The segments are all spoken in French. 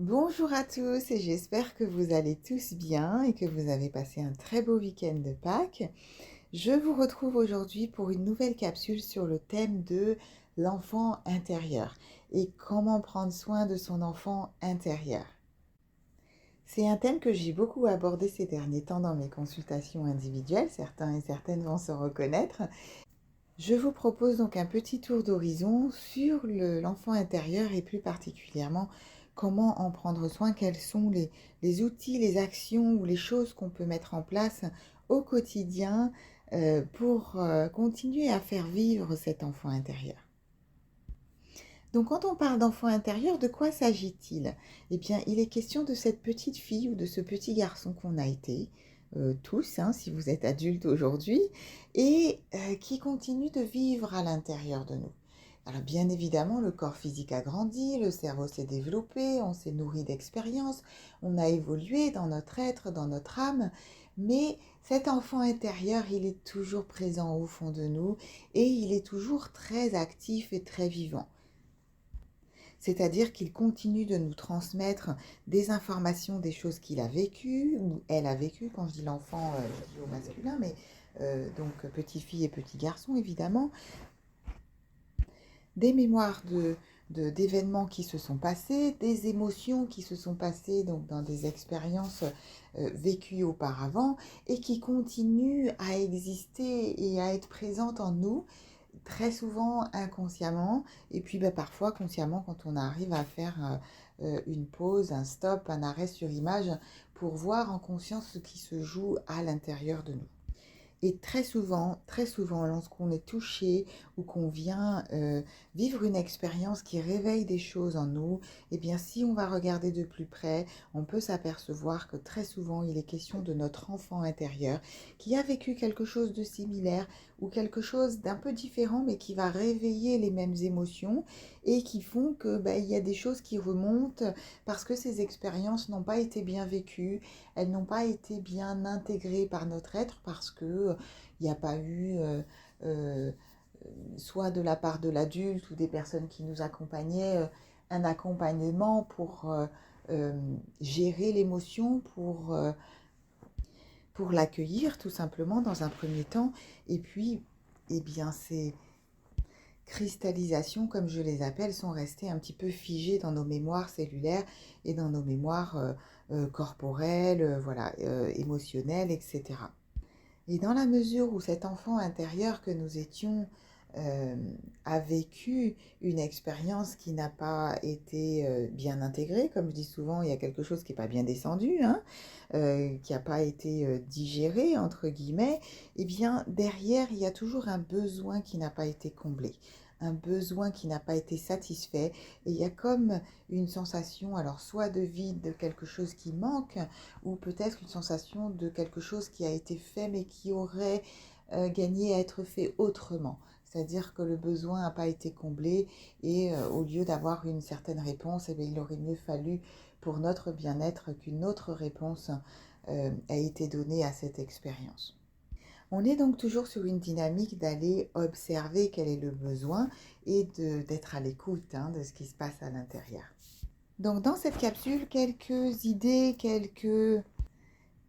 Bonjour à tous et j'espère que vous allez tous bien et que vous avez passé un très beau week-end de Pâques. Je vous retrouve aujourd'hui pour une nouvelle capsule sur le thème de l'enfant intérieur et comment prendre soin de son enfant intérieur. C'est un thème que j'ai beaucoup abordé ces derniers temps dans mes consultations individuelles, certains et certaines vont se reconnaître. Je vous propose donc un petit tour d'horizon sur l'enfant intérieur et plus particulièrement comment en prendre soin, quels sont les outils, les actions ou les choses qu'on peut mettre en place au quotidien pour continuer à faire vivre cet enfant intérieur. Donc quand on parle d'enfant intérieur, de quoi s'agit-il? Eh bien, il est question de cette petite fille ou de ce petit garçon qu'on a été, tous, hein, si vous êtes adulte aujourd'hui, et qui continue de vivre à l'intérieur de nous. Alors bien évidemment, le corps physique a grandi, le cerveau s'est développé, on s'est nourri d'expériences, on a évolué dans notre être, dans notre âme, mais cet enfant intérieur, il est toujours présent au fond de nous et il est toujours très actif et très vivant. C'est-à-dire qu'il continue de nous transmettre des informations, des choses qu'il a vécues, ou elle a vécues, quand je dis l'enfant, je dis au masculin, mais donc petite fille et petit garçon évidemment, des mémoires d'événements qui se sont passés, des émotions qui se sont passées donc dans des expériences vécues auparavant et qui continuent à exister et à être présentes en nous très souvent inconsciemment et puis parfois consciemment quand on arrive à faire une pause, un stop, un arrêt sur image pour voir en conscience ce qui se joue à l'intérieur de nous. Et très souvent, lorsqu'on est touché ou qu'on vient vivre une expérience qui réveille des choses en nous, eh bien, si on va regarder de plus près, on peut s'apercevoir que très souvent, il est question de notre enfant intérieur qui a vécu quelque chose de similaire ou quelque chose d'un peu différent, mais qui va réveiller les mêmes émotions et qui font que il y a des choses qui remontent parce que ces expériences n'ont pas été bien vécues, elles n'ont pas été bien intégrées par notre être parce que il n'y a pas eu euh, soit de la part de l'adulte ou des personnes qui nous accompagnaient un accompagnement pour gérer l'émotion, pour l'accueillir tout simplement dans un premier temps. Et puis, eh bien, ces cristallisations, comme je les appelle, sont restées un petit peu figées dans nos mémoires cellulaires et dans nos mémoires corporelles, voilà, émotionnelles, etc. Et dans la mesure où cet enfant intérieur que nous étions euh, a vécu une expérience qui n'a pas été bien intégrée, comme je dis souvent, il y a quelque chose qui n'est pas bien descendu, hein, qui n'a pas été digéré, entre guillemets, eh bien derrière, il y a toujours un besoin qui n'a pas été comblé, un besoin qui n'a pas été satisfait, et il y a comme une sensation, alors soit de vide, de quelque chose qui manque, ou peut-être une sensation de quelque chose qui a été fait mais qui aurait gagné à être fait autrement. C'est-à-dire que le besoin n'a pas été comblé et au lieu d'avoir une certaine réponse, eh bien, il aurait mieux fallu pour notre bien-être qu'une autre réponse a été donnée à cette expérience. On est donc toujours sur une dynamique d'aller observer quel est le besoin et d'être à l'écoute de ce qui se passe à l'intérieur. Donc dans cette capsule, quelques idées, quelques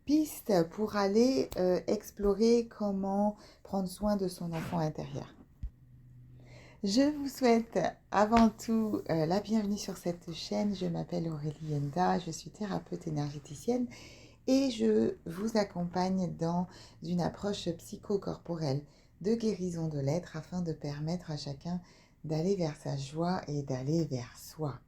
pistes pour aller explorer comment prendre soin de son enfant intérieur. Je vous souhaite avant tout la bienvenue sur cette chaîne. Je m'appelle Aurélie Enda, je suis thérapeute énergéticienne et je vous accompagne dans une approche psychocorporelle de guérison de l'être afin de permettre à chacun d'aller vers sa joie et d'aller vers soi.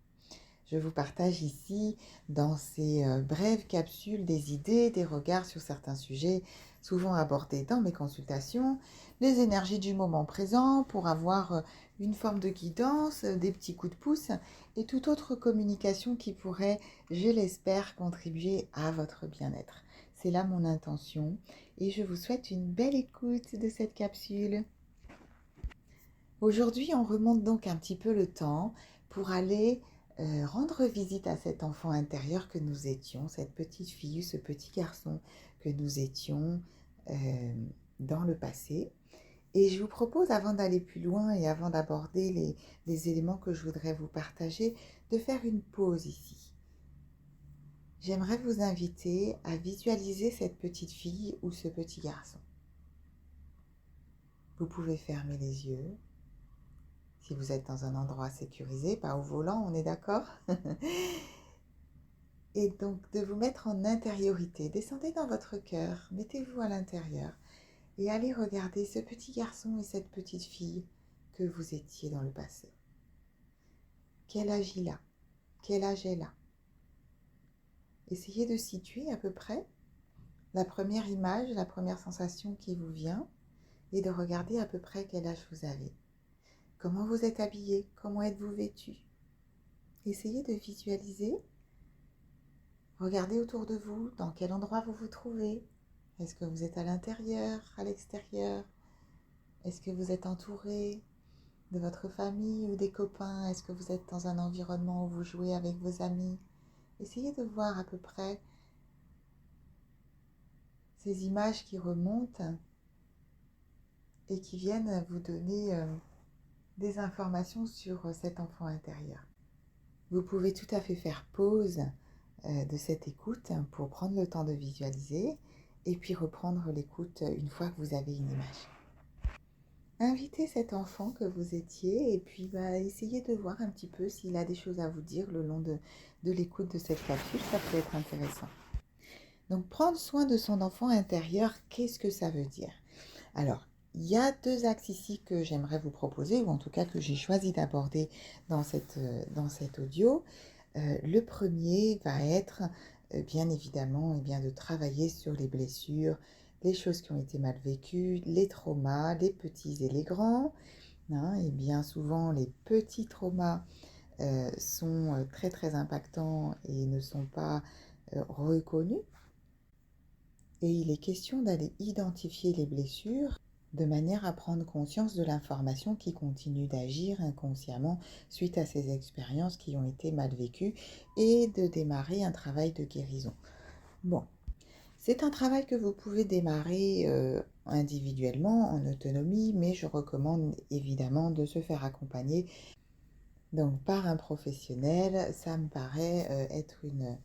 Je vous partage ici, dans ces brèves capsules, des idées, des regards sur certains sujets souvent abordés dans mes consultations, les énergies du moment présent pour avoir une forme de guidance, des petits coups de pouce et toute autre communication qui pourrait, je l'espère, contribuer à votre bien-être. C'est là mon intention et je vous souhaite une belle écoute de cette capsule. Aujourd'hui, on remonte donc un petit peu le temps pour aller rendre visite à cet enfant intérieur que nous étions, cette petite fille, ce petit garçon que nous étions euh, dans le passé. Et je vous propose, avant d'aller plus loin et avant d'aborder les éléments que je voudrais vous partager, de faire une pause ici. j'aimerais vous inviter à visualiser cette petite fille ou ce petit garçon. Vous pouvez fermer les yeux si vous êtes dans un endroit sécurisé, pas au volant, on est d'accord? Et donc de vous mettre en intériorité. Descendez dans votre cœur, mettez-vous à l'intérieur et allez regarder ce petit garçon et cette petite fille que vous étiez dans le passé. Quel âge il a? Quel âge elle a? Essayez de situer à peu près la première image, la première sensation qui vous vient et de regarder à peu près quel âge vous avez. Comment vous êtes habillé? Comment êtes-vous vêtu? Essayez de visualiser. Regardez autour de vous, dans quel endroit vous vous trouvez. Est-ce que vous êtes à l'intérieur, à l'extérieur? Est-ce que vous êtes entouré de votre famille ou des copains? Est-ce que vous êtes dans un environnement où vous jouez avec vos amis? Essayez de voir à peu près ces images qui remontent et qui viennent vous donner des informations sur cet enfant intérieur. Vous pouvez tout à fait faire pause de cette écoute pour prendre le temps de visualiser et puis reprendre l'écoute une fois que vous avez une image. Invitez cet enfant que vous étiez et puis essayez de voir un petit peu s'il a des choses à vous dire le long de l'écoute de cette capsule, ça peut être intéressant. Donc prendre soin de son enfant intérieur, qu'est-ce que ça veut dire? Alors, il y a deux axes ici que j'aimerais vous proposer, ou en tout cas que j'ai choisi d'aborder dans cet audio. Le premier va être, bien évidemment, de travailler sur les blessures, les choses qui ont été mal vécues, les traumas, les petits et les grands. Et bien souvent, les petits traumas sont très très impactants et ne sont pas reconnus. Et il est question d'aller identifier les blessures de manière à prendre conscience de l'information qui continue d'agir inconsciemment suite à ces expériences qui ont été mal vécues et de démarrer un travail de guérison. Bon, c'est un travail que vous pouvez démarrer individuellement, en autonomie, mais je recommande évidemment de se faire accompagner donc par un professionnel. Ça me paraît être une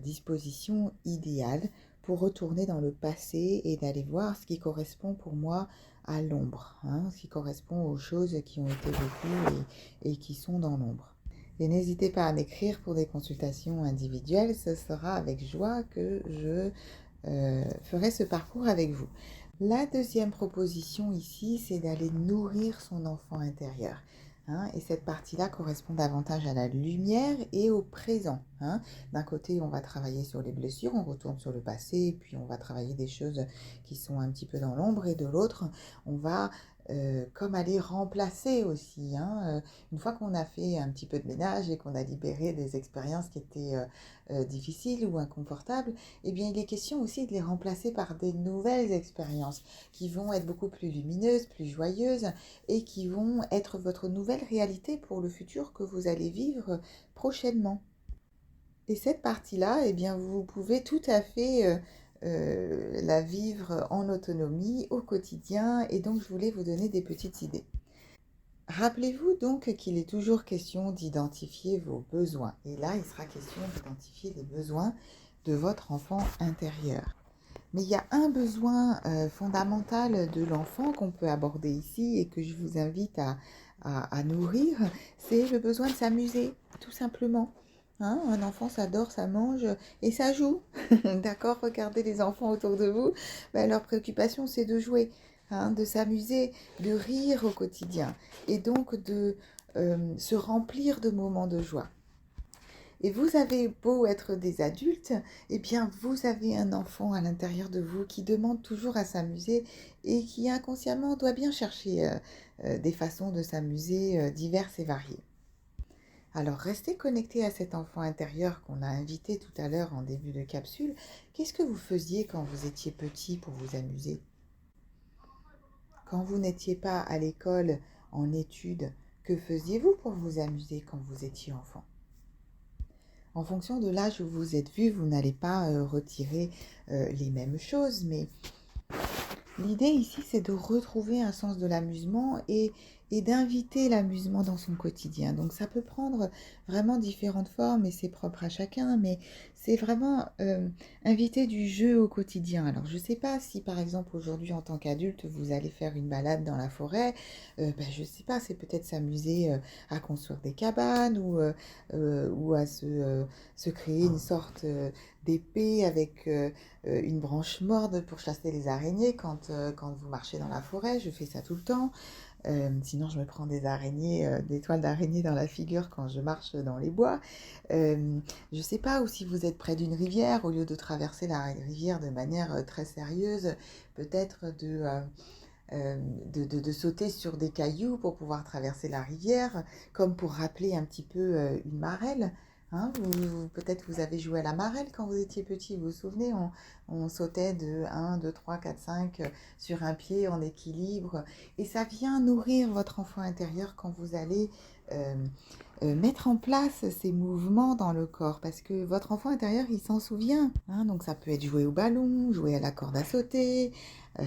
disposition idéale pour retourner dans le passé et d'aller voir ce qui correspond pour moi à l'ombre, ce qui correspond aux choses qui ont été vécues et qui sont dans l'ombre. Et n'hésitez pas à m'écrire pour des consultations individuelles, ce sera avec joie que je ferai ce parcours avec vous. La deuxième proposition ici, c'est d'aller nourrir son enfant intérieur. Et cette partie-là correspond davantage à la lumière et au présent. D'un côté, on va travailler sur les blessures, on retourne sur le passé, et puis on va travailler des choses qui sont un petit peu dans l'ombre, et de l'autre, on va comme aller remplacer aussi. Une fois qu'on a fait un petit peu de ménage et qu'on a libéré des expériences qui étaient difficiles ou inconfortables, eh bien, il est question aussi de les remplacer par des nouvelles expériences qui vont être beaucoup plus lumineuses, plus joyeuses et qui vont être votre nouvelle réalité pour le futur que vous allez vivre prochainement. Et cette partie-là, eh bien, vous pouvez tout à fait la vivre en autonomie au quotidien, et donc je voulais vous donner des petites idées. Rappelez-vous donc qu'il est toujours question d'identifier vos besoins. Et là, il sera question d'identifier les besoins de votre enfant intérieur. Mais il y a un besoin fondamental de l'enfant qu'on peut aborder ici et que je vous invite à nourrir, c'est le besoin de s'amuser, tout simplement. Un enfant, ça dort, ça mange et ça joue. D'accord? Regardez les enfants autour de vous. Leur préoccupation, c'est de jouer, de s'amuser, de rire au quotidien et donc de se remplir de moments de joie. Et vous avez beau être des adultes, eh bien vous avez un enfant à l'intérieur de vous qui demande toujours à s'amuser et qui inconsciemment doit bien chercher des façons de s'amuser diverses et variées. Alors restez connecté à cet enfant intérieur qu'on a invité tout à l'heure en début de capsule. Qu'est-ce que vous faisiez quand vous étiez petit pour vous amuser? Quand vous n'étiez pas à l'école, en études, que faisiez-vous pour vous amuser quand vous étiez enfant? En fonction de l'âge où vous êtes vu, vous n'allez pas retirer les mêmes choses, mais l'idée ici, c'est de retrouver un sens de l'amusement et et d'inviter l'amusement dans son quotidien. Donc ça peut prendre vraiment différentes formes et c'est propre à chacun, mais c'est vraiment inviter du jeu au quotidien. Alors je ne sais pas si par exemple aujourd'hui en tant qu'adulte vous allez faire une balade dans la forêt, je ne sais pas, c'est peut-être s'amuser à construire des cabanes ou à se créer une sorte d'épée avec une branche morde pour chasser les araignées quand vous marchez dans la forêt. Je fais ça tout le temps. Sinon, je me prends des araignées, des toiles d'araignée dans la figure quand je marche dans les bois. Je ne sais pas, ou si vous êtes près d'une rivière, au lieu de traverser la rivière de manière très sérieuse, peut-être de sauter sur des cailloux pour pouvoir traverser la rivière, comme pour rappeler un petit peu une marelle. Hein, peut-être vous avez joué à la marelle quand vous étiez petit, vous vous souvenez, on sautait de 1, 2, 3, 4, 5 sur un pied en équilibre. Et ça vient nourrir votre enfant intérieur quand vous allez euh, mettre en place ces mouvements dans le corps, parce que votre enfant intérieur, il s'en souvient. Hein, donc ça peut être jouer au ballon, jouer à la corde à sauter, euh,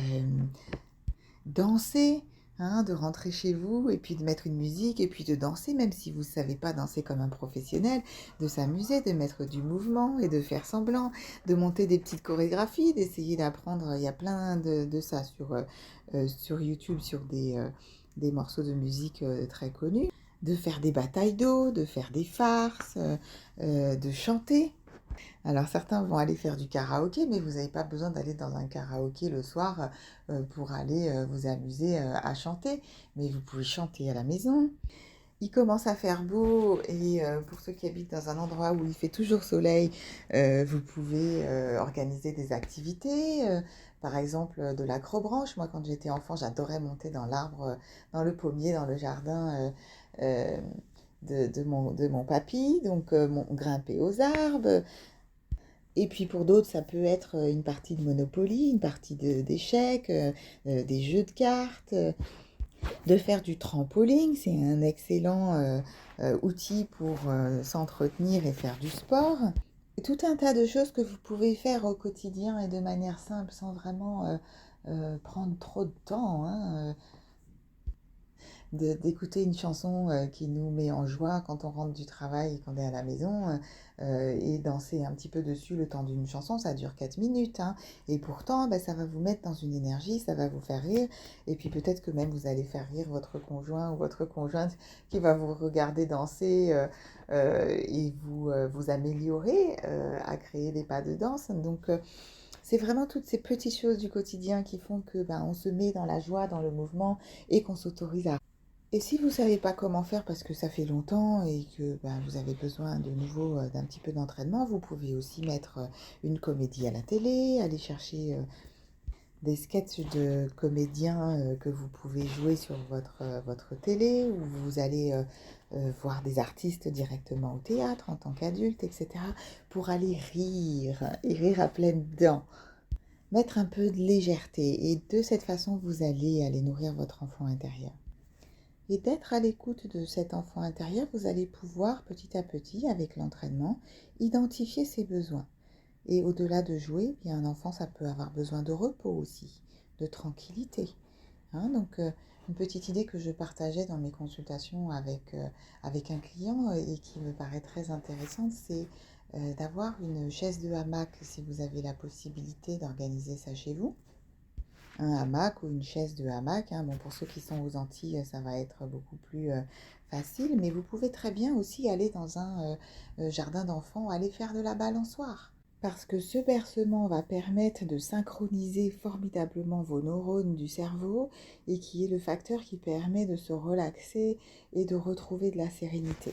danser, hein, de rentrer chez vous et puis de mettre une musique et puis de danser, même si vous ne savez pas danser comme un professionnel, de s'amuser, de mettre du mouvement et de faire semblant, de monter des petites chorégraphies, d'essayer d'apprendre. Il y a plein de ça sur YouTube, sur des morceaux de musique très connus, de faire des batailles d'eau, de faire des farces, de chanter. Alors certains vont aller faire du karaoké, mais vous n'avez pas besoin d'aller dans un karaoké le soir pour aller vous amuser à chanter, mais vous pouvez chanter à la maison. Il commence à faire beau et pour ceux qui habitent dans un endroit où il fait toujours soleil, vous pouvez organiser des activités, par exemple de l'acrobranche. Moi, quand j'étais enfant, j'adorais monter dans l'arbre, dans le pommier, dans le jardin euh, de mon papy, donc grimper aux arbres. Et puis pour d'autres, ça peut être une partie de Monopoly, une partie d'échecs, des jeux de cartes, de faire du trampoline. C'est un excellent outil pour s'entretenir et faire du sport. Et tout un tas de choses que vous pouvez faire au quotidien et de manière simple sans vraiment prendre trop de temps. Hein, d'écouter une chanson qui nous met en joie quand on rentre du travail et qu'on est à la maison et danser un petit peu dessus le temps d'une chanson, ça dure 4 minutes. Hein, et pourtant, ben, ça va vous mettre dans une énergie, ça va vous faire rire. Et puis peut-être que même vous allez faire rire votre conjoint ou votre conjointe qui va vous regarder danser et vous améliorer à créer des pas de danse. Donc, c'est vraiment toutes ces petites choses du quotidien qui font que ben, on se met dans la joie, dans le mouvement et qu'on s'autorise à. Et si vous ne savez pas comment faire parce que ça fait longtemps et que ben, vous avez besoin de nouveau d'un petit peu d'entraînement, vous pouvez aussi mettre une comédie à la télé, aller chercher des sketchs de comédiens que vous pouvez jouer sur votre télé ou vous allez voir des artistes directement au théâtre en tant qu'adulte, etc. pour aller rire et rire à pleines dents. Mettre un peu de légèreté et de cette façon, vous allez aller nourrir votre enfant intérieur. Et d'être à l'écoute de cet enfant intérieur, vous allez pouvoir petit à petit, avec l'entraînement, identifier ses besoins. Et au-delà de jouer, bien un enfant, ça peut avoir besoin de repos aussi, de tranquillité. Hein, donc, une petite idée que je partageais dans mes consultations avec un client et qui me paraît très intéressante, c'est d'avoir une chaise de hamac si vous avez la possibilité d'organiser ça chez vous. Un hamac ou une chaise de hamac. Hein. Bon, pour ceux qui sont aux Antilles, ça va être beaucoup plus facile, mais vous pouvez très bien aussi aller dans un jardin d'enfants, aller faire de la balançoire. Parce que ce bercement va permettre de synchroniser formidablement vos neurones du cerveau et qui est le facteur qui permet de se relaxer et de retrouver de la sérénité.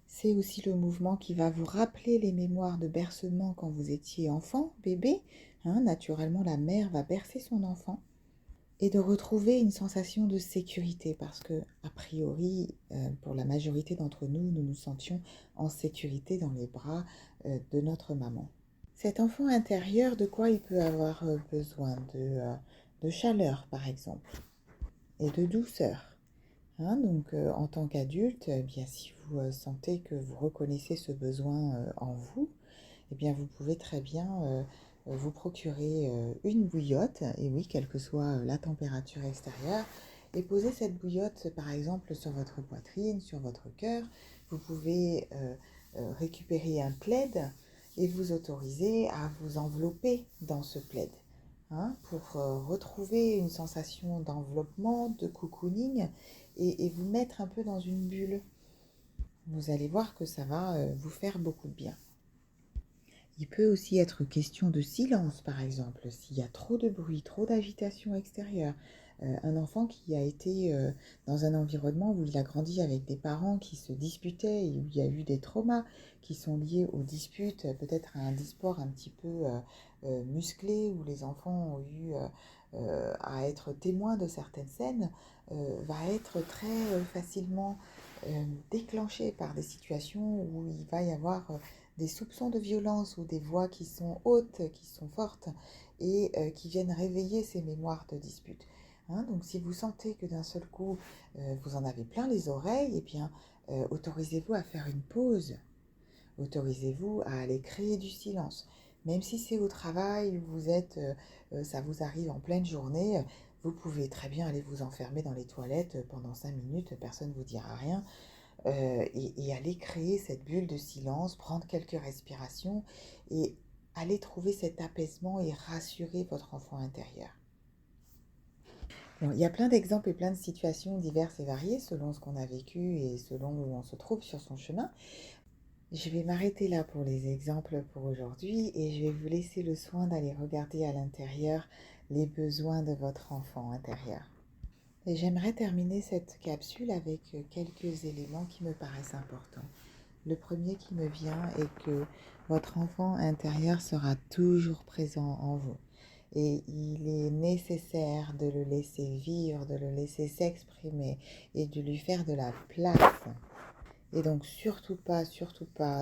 C'est aussi le mouvement qui va vous rappeler les mémoires de bercement quand vous étiez enfant, bébé. Hein, naturellement, la mère va bercer son enfant et de retrouver une sensation de sécurité parce que, a priori, pour la majorité d'entre nous, nous nous sentions en sécurité dans les bras de notre maman. Cet enfant intérieur, de quoi il peut avoir besoin de chaleur, par exemple, et de douceur. Hein, donc, en tant qu'adulte, bien, si vous sentez que vous reconnaissez ce besoin en vous, eh bien, vous pouvez très bien vous procurer une bouillotte, et oui, quelle que soit la température extérieure, et poser cette bouillotte, par exemple, sur votre poitrine, sur votre cœur. Vous pouvez récupérer un plaid et vous autoriser à vous envelopper dans ce plaid, hein, pour retrouver une sensation d'enveloppement, de cocooning et vous mettre un peu dans une bulle. Vous allez voir que ça va vous faire beaucoup de bien. Il peut aussi être question de silence, par exemple, s'il y a trop de bruit, trop d'agitation extérieure. Un enfant qui a été dans un environnement où il a grandi avec des parents qui se disputaient, et où il y a eu des traumas qui sont liés aux disputes, peut-être à un disport un petit peu musclé, où les enfants ont eu à être témoins de certaines scènes, va être très facilement déclenché par des situations où il va y avoir des soupçons de violence ou des voix qui sont hautes, qui sont fortes et qui viennent réveiller ces mémoires de dispute. Hein, donc si vous sentez que d'un seul coup vous en avez plein les oreilles, eh bien autorisez-vous à faire une pause. Autorisez-vous à aller créer du silence. Même si c'est au travail, où vous êtes, ça vous arrive en pleine journée, vous pouvez très bien aller vous enfermer dans les toilettes pendant 5 minutes, personne ne vous dira rien, et aller créer cette bulle de silence, prendre quelques respirations et aller trouver cet apaisement et rassurer votre enfant intérieur. Bon, il y a plein d'exemples et plein de situations diverses et variées selon ce qu'on a vécu et selon où on se trouve sur son chemin. Je vais m'arrêter là pour les exemples pour aujourd'hui et je vais vous laisser le soin d'aller regarder à l'intérieur les besoins de votre enfant intérieur. Et j'aimerais terminer cette capsule avec quelques éléments qui me paraissent importants. Le premier qui me vient est que votre enfant intérieur sera toujours présent en vous. Et il est nécessaire de le laisser vivre, de le laisser s'exprimer et de lui faire de la place. Et donc surtout pas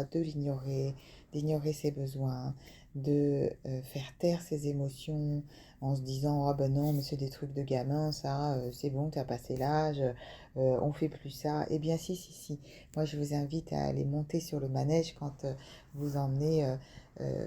de l'ignorer, d'ignorer ses besoins, de faire taire ses émotions en se disant «Ah ben non, mais c'est des trucs de gamin, ça, c'est bon, t'as passé l'âge, on fait plus ça». Eh bien si. Moi je vous invite à aller monter sur le manège quand vous emmenez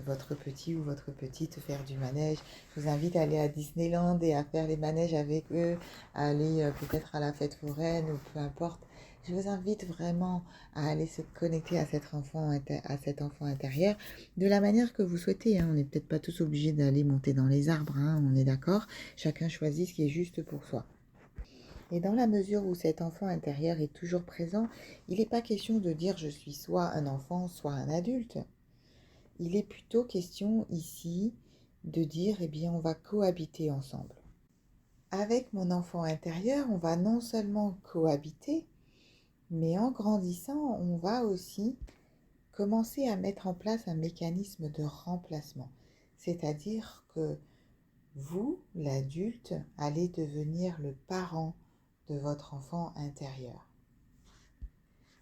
votre petit ou votre petite faire du manège. Je vous invite à aller à Disneyland et à faire les manèges avec eux, à aller peut-être à la fête foraine ou peu importe. Je vous invite vraiment à aller se connecter à cet enfant intérieur de la manière que vous souhaitez. Hein. On n'est peut-être pas tous obligés d'aller monter dans les arbres, hein, on est d'accord. Chacun choisit ce qui est juste pour soi. Et dans la mesure où cet enfant intérieur est toujours présent, il n'est pas question de dire je suis soit un enfant, soit un adulte. Il est plutôt question ici de dire eh bien on va cohabiter ensemble. Avec mon enfant intérieur, on va non seulement cohabiter, mais en grandissant, on va aussi commencer à mettre en place un mécanisme de remplacement. C'est-à-dire que vous, l'adulte, allez devenir le parent de votre enfant intérieur.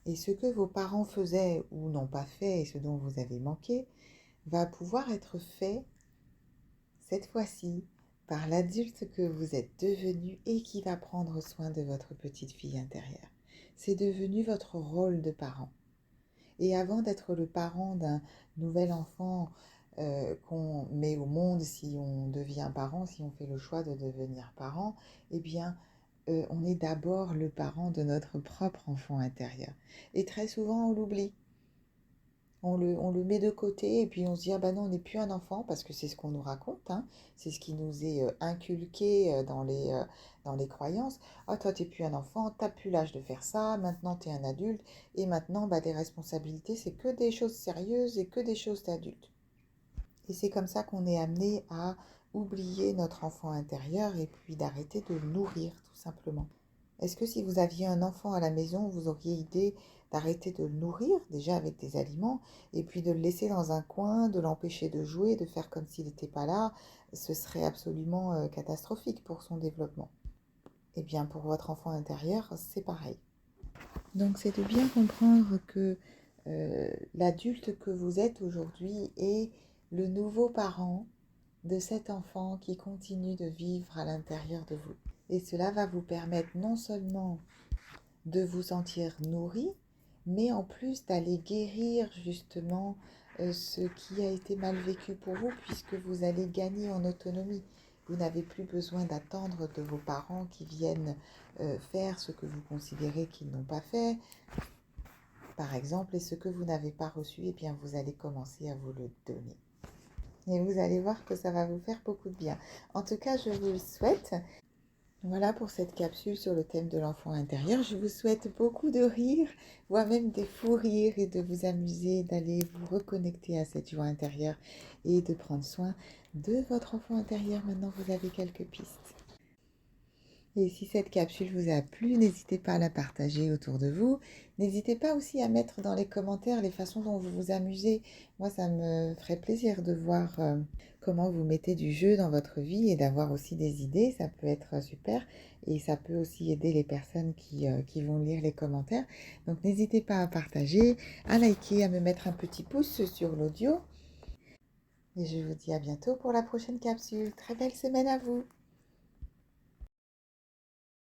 Et ce que vos parents faisaient ou n'ont pas fait et ce dont vous avez manqué va pouvoir être fait cette fois-ci par l'adulte que vous êtes devenu et qui va prendre soin de votre petite fille intérieure. C'est devenu votre rôle de parent. Et avant d'être le parent d'un nouvel enfant qu'on met au monde, si on devient parent, si on fait le choix de devenir parent, eh bien, on est d'abord le parent de notre propre enfant intérieur. Et très souvent, on l'oublie. On le met de côté et puis on se dit, ah ben non, on n'est plus un enfant, parce que c'est ce qu'on nous raconte, hein. C'est ce qui nous est inculqué dans les croyances. Ah, toi, t'es plus un enfant, t'as plus l'âge de faire ça, maintenant t'es un adulte, et maintenant, bah, tes responsabilités, c'est que des choses sérieuses et que des choses d'adultes. Et c'est comme ça qu'on est amené à oublier notre enfant intérieur et puis d'arrêter de le nourrir, tout simplement. Est-ce que si vous aviez un enfant à la maison, vous auriez idée d'arrêter de le nourrir, déjà avec des aliments, et puis de le laisser dans un coin, de l'empêcher de jouer, de faire comme s'il n'était pas là? Ce serait absolument catastrophique pour son développement. Eh bien, pour votre enfant intérieur, c'est pareil. Donc, c'est de bien comprendre que l'adulte que vous êtes aujourd'hui est le nouveau parent de cet enfant qui continue de vivre à l'intérieur de vous. Et cela va vous permettre non seulement de vous sentir nourri, mais en plus d'aller guérir justement ce qui a été mal vécu pour vous, puisque vous allez gagner en autonomie. Vous n'avez plus besoin d'attendre de vos parents qui viennent faire ce que vous considérez qu'ils n'ont pas fait, par exemple, et ce que vous n'avez pas reçu, eh bien, vous allez commencer à vous le donner. Et vous allez voir que ça va vous faire beaucoup de bien. En tout cas, je vous le souhaite. Voilà pour cette capsule sur le thème de l'enfant intérieur. Je vous souhaite beaucoup de rires, voire même des fous rires, et de vous amuser, d'aller vous reconnecter à cette joie intérieure et de prendre soin de votre enfant intérieur. Maintenant, vous avez quelques pistes. Et si cette capsule vous a plu, n'hésitez pas à la partager autour de vous. N'hésitez pas aussi à mettre dans les commentaires les façons dont vous vous amusez. Moi, ça me ferait plaisir de voir comment vous mettez du jeu dans votre vie et d'avoir aussi des idées. Ça peut être super et ça peut aussi aider les personnes qui vont lire les commentaires. Donc, n'hésitez pas à partager, à liker, à me mettre un petit pouce sur l'audio. Et je vous dis à bientôt pour la prochaine capsule. Très belle semaine à vous!